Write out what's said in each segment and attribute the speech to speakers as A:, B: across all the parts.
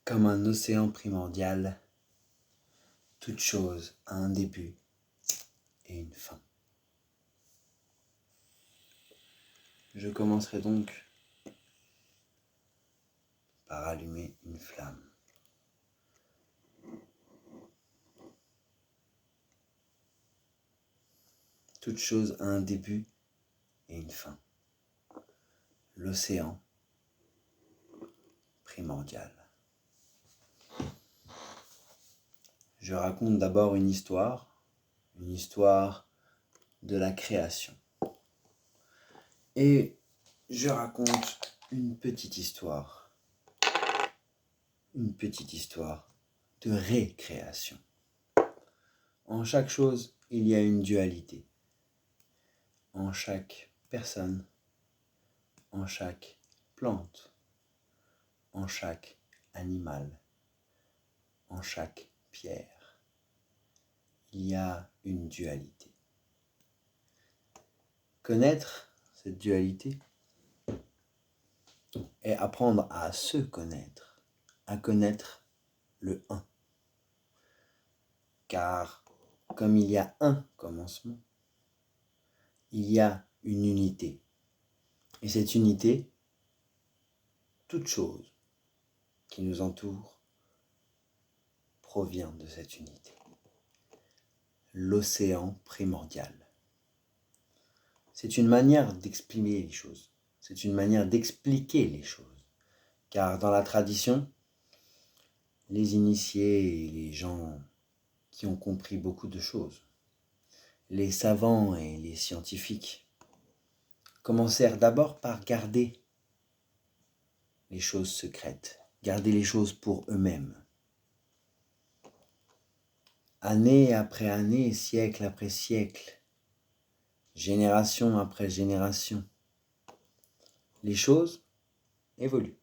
A: Comme un océan primordial, toute chose a un début et une fin. Je commencerai donc par allumer une flamme. Toute chose a un début et une fin. L'océan primordial. Je raconte d'abord une histoire de la création. Et je raconte une petite histoire de récréation. En chaque chose, il y a une dualité. En chaque personne, en chaque plante, en chaque animal, en chaque pierre, il y a une dualité. Connaître cette dualité est apprendre à se connaître, à connaître le un. Car comme il y a un commencement, il y a une unité. Et cette unité, toute chose qui nous entoure provient de cette unité. L'océan primordial. C'est une manière d'exprimer les choses. C'est une manière d'expliquer les choses. Car dans la tradition, les initiés et les gens qui ont compris beaucoup de choses, les savants et les scientifiques, commencèrent d'abord par garder les choses secrètes, garder les choses pour eux-mêmes. Année après année, siècle après siècle, génération après génération, les choses évoluent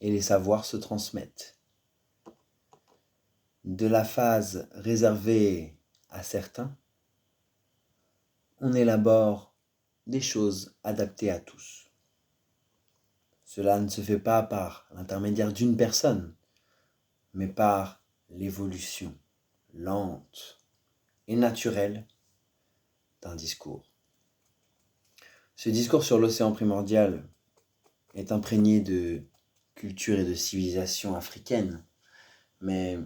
A: et les savoirs se transmettent. De la phase réservée à certains, on élabore des choses adaptées à tous. Cela ne se fait pas par l'intermédiaire d'une personne, mais par l'évolution lente et naturelle d'un discours. Ce discours sur l'océan primordial est imprégné de culture et de civilisation africaine, mais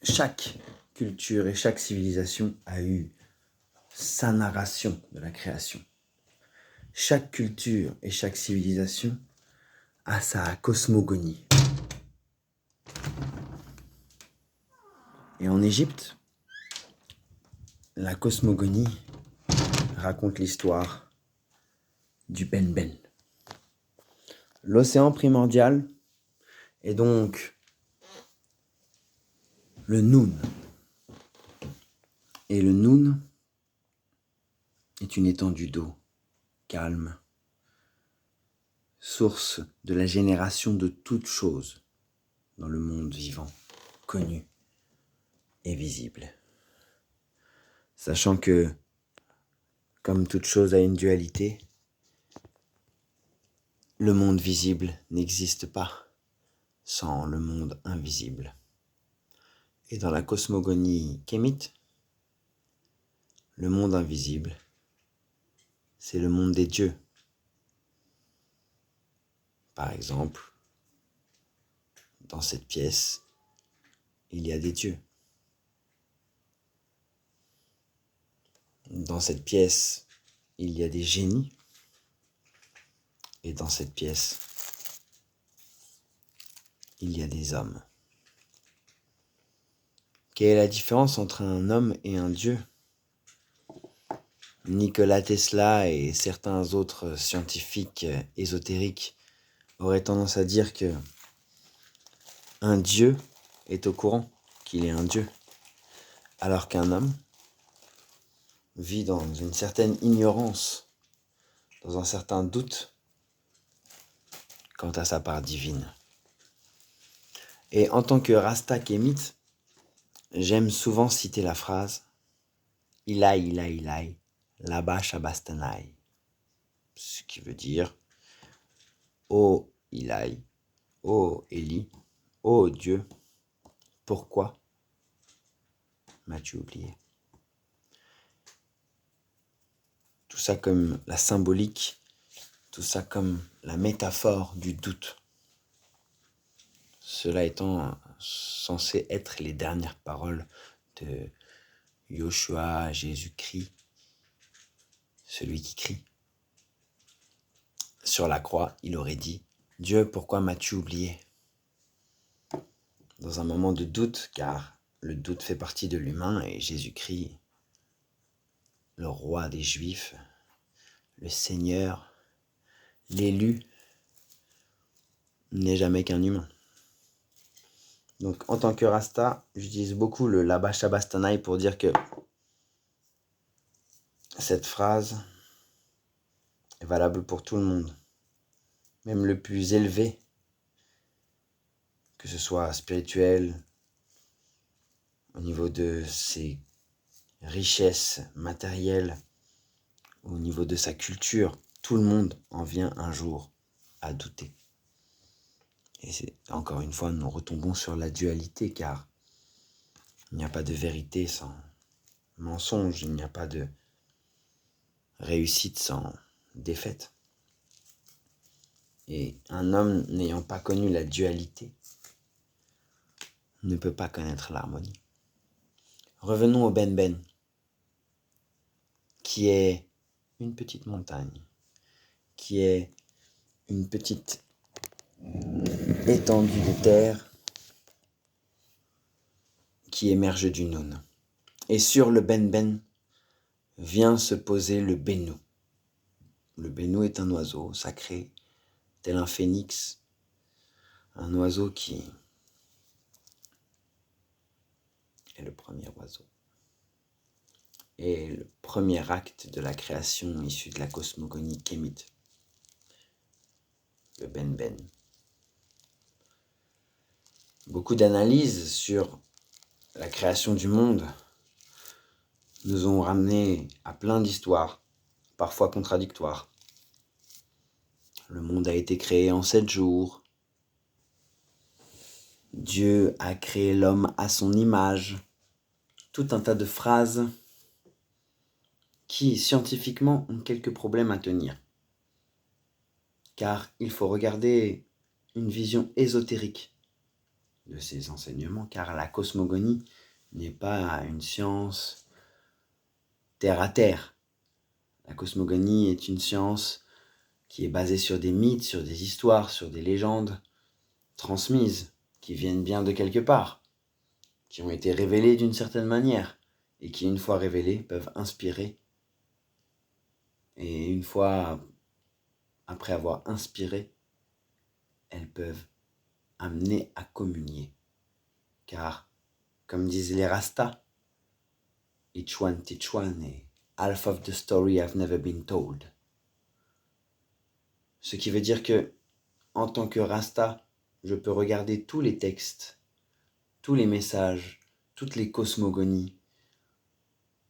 A: chaque culture et chaque civilisation a eu sa narration de la création. Chaque culture et chaque civilisation a sa cosmogonie. Et en Égypte, la cosmogonie raconte l'histoire du Ben-Ben. L'océan primordial est donc le Noun. Et le Noun est une étendue d'eau calme, source de la génération de toutes choses dans le monde vivant, connu et visible. Sachant que, comme toute chose a une dualité, le monde visible n'existe pas sans le monde invisible. Et dans la cosmogonie kémite, le monde invisible, c'est le monde des dieux. Par exemple, dans cette pièce, il y a des dieux. Dans cette pièce, il y a des génies. Et dans cette pièce, il y a des hommes. Quelle est la différence entre un homme et un dieu ? Nikola Tesla et certains autres scientifiques ésotériques auraient tendance à dire que un dieu est au courant qu'il est un dieu, alors qu'un homme vit dans une certaine ignorance, dans un certain doute quant à sa part divine. Et en tant que Rasta kémite, j'aime souvent citer la phrase « Ilai, Ilai, Ilai, Laba Shabastanai », ce qui veut dire « Oh Ilai, Ô Élie, ô Dieu, pourquoi m'as-tu oublié? Tout ça comme la symbolique, tout ça comme la métaphore du doute. Cela étant censé être les dernières paroles de Yoshua, Jésus-Christ, celui qui crie. Sur la croix, il aurait dit « Dieu, pourquoi m'as-tu oublié ?» Dans un moment de doute, car le doute fait partie de l'humain, et Jésus-Christ, le roi des Juifs, le Seigneur, l'élu, n'est jamais qu'un humain. Donc en tant que Rasta, j'utilise beaucoup le Laba Shabastanaï pour dire que cette phrase est valable pour tout le monde, même le plus élevé, que ce soit spirituel, au niveau de ses richesses matérielles, au niveau de sa culture, tout le monde en vient un jour à douter. Et encore une fois, nous retombons sur la dualité, car il n'y a pas de vérité sans mensonge, il n'y a pas de réussite sans défaite. Et un homme n'ayant pas connu la dualité ne peut pas connaître l'harmonie. Revenons au Ben-Ben, qui est une petite montagne, qui est une petite étendue de terre qui émerge du Noun. Et sur le Ben-Ben vient se poser le Bénou. Le Bénou est un oiseau sacré, tel un phénix, un oiseau qui est le premier oiseau. Et le premier acte de la création issu de la cosmogonie kémite, le Ben-Ben. Beaucoup d'analyses sur la création du monde nous ont ramené à plein d'histoires, parfois contradictoires. Le monde a été créé en 7 jours. Dieu a créé l'homme à son image. Tout un tas de phrases qui, scientifiquement, ont quelques problèmes à tenir. Car il faut regarder une vision ésotérique de ces enseignements, car la cosmogonie n'est pas une science terre à terre. La cosmogonie est une science qui est basée sur des mythes, sur des histoires, sur des légendes transmises, qui viennent bien de quelque part, qui ont été révélées d'une certaine manière, et qui, une fois révélées, peuvent inspirer. Et une fois après avoir inspiré, elles peuvent amener à communier. Car, comme disent les Rastas, each one teach one, et half of the story I've never been told. Ce qui veut dire que, en tant que Rasta, je peux regarder tous les textes, tous les messages, toutes les cosmogonies,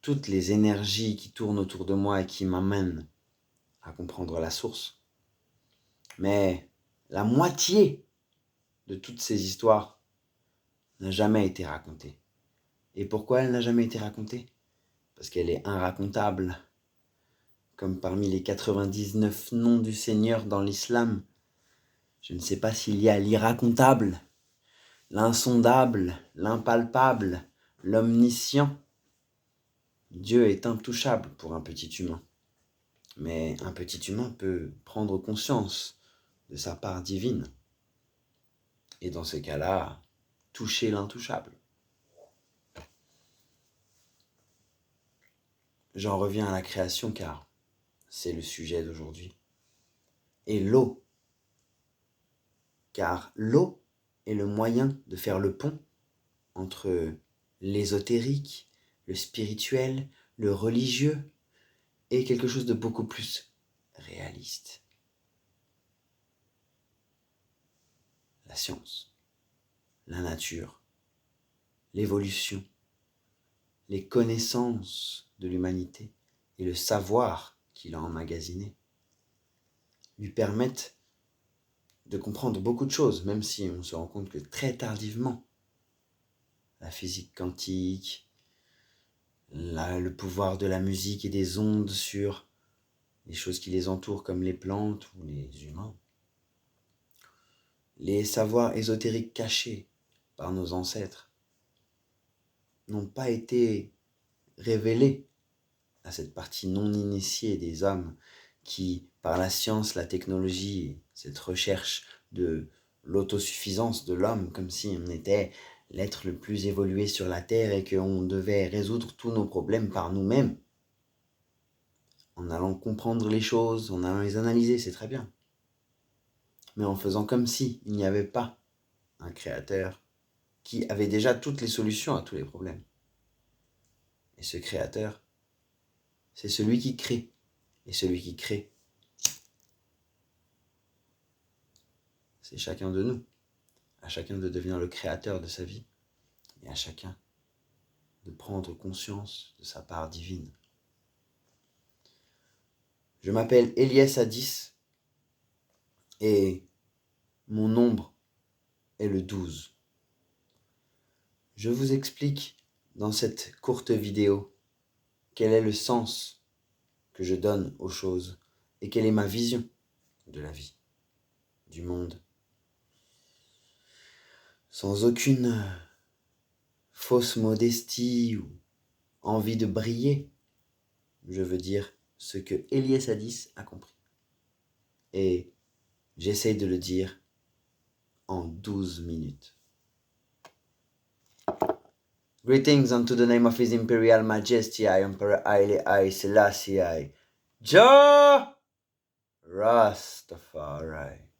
A: toutes les énergies qui tournent autour de moi et qui m'amènent à comprendre la source. Mais la moitié de toutes ces histoires n'a jamais été racontée. Et pourquoi elle n'a jamais été racontée? Parce qu'elle est inracontable. Comme parmi les 99 noms du Seigneur dans l'islam, je ne sais pas s'il y a l'irracontable, l'insondable, l'impalpable, l'omniscient. Dieu est intouchable pour un petit humain. Mais un petit humain peut prendre conscience de sa part divine. Et dans ce cas-là, toucher l'intouchable. J'en reviens à la création car c'est le sujet d'aujourd'hui. Et l'eau. Car l'eau est le moyen de faire le pont entre l'ésotérique, le spirituel, le religieux et quelque chose de beaucoup plus réaliste. La science, la nature, l'évolution, les connaissances de l'humanité et le savoir qu'il a emmagasiné lui permettent de comprendre beaucoup de choses, même si on se rend compte que très tardivement, la physique quantique, le pouvoir de la musique et des ondes sur les choses qui les entourent comme les plantes ou les humains, les savoirs ésotériques cachés par nos ancêtres n'ont pas été révélés à cette partie non initiée des hommes qui, par la science, la technologie, cette recherche de l'autosuffisance de l'homme, comme si on était l'être le plus évolué sur la Terre et qu'on devait résoudre tous nos problèmes par nous-mêmes, en allant comprendre les choses, en allant les analyser, c'est très bien. Mais en faisant comme si il n'y avait pas un créateur qui avait déjà toutes les solutions à tous les problèmes. Et ce créateur, c'est celui qui crée. Et celui qui crée, c'est chacun de nous. À chacun de devenir le créateur de sa vie. Et à chacun de prendre conscience de sa part divine. Je m'appelle Elias Hadis et mon nombre est le 12. Je vous explique dans cette courte vidéo quel est le sens que je donne aux choses et quelle est ma vision de la vie, du monde. Sans aucune fausse modestie ou envie de briller, je veux dire ce que Elias Hadis a compris. Et j'essaye de le dire en 12 minutes. Greetings unto the name of His Imperial Majesty, I Emperor Haile Selassie I, Jah Rastafari.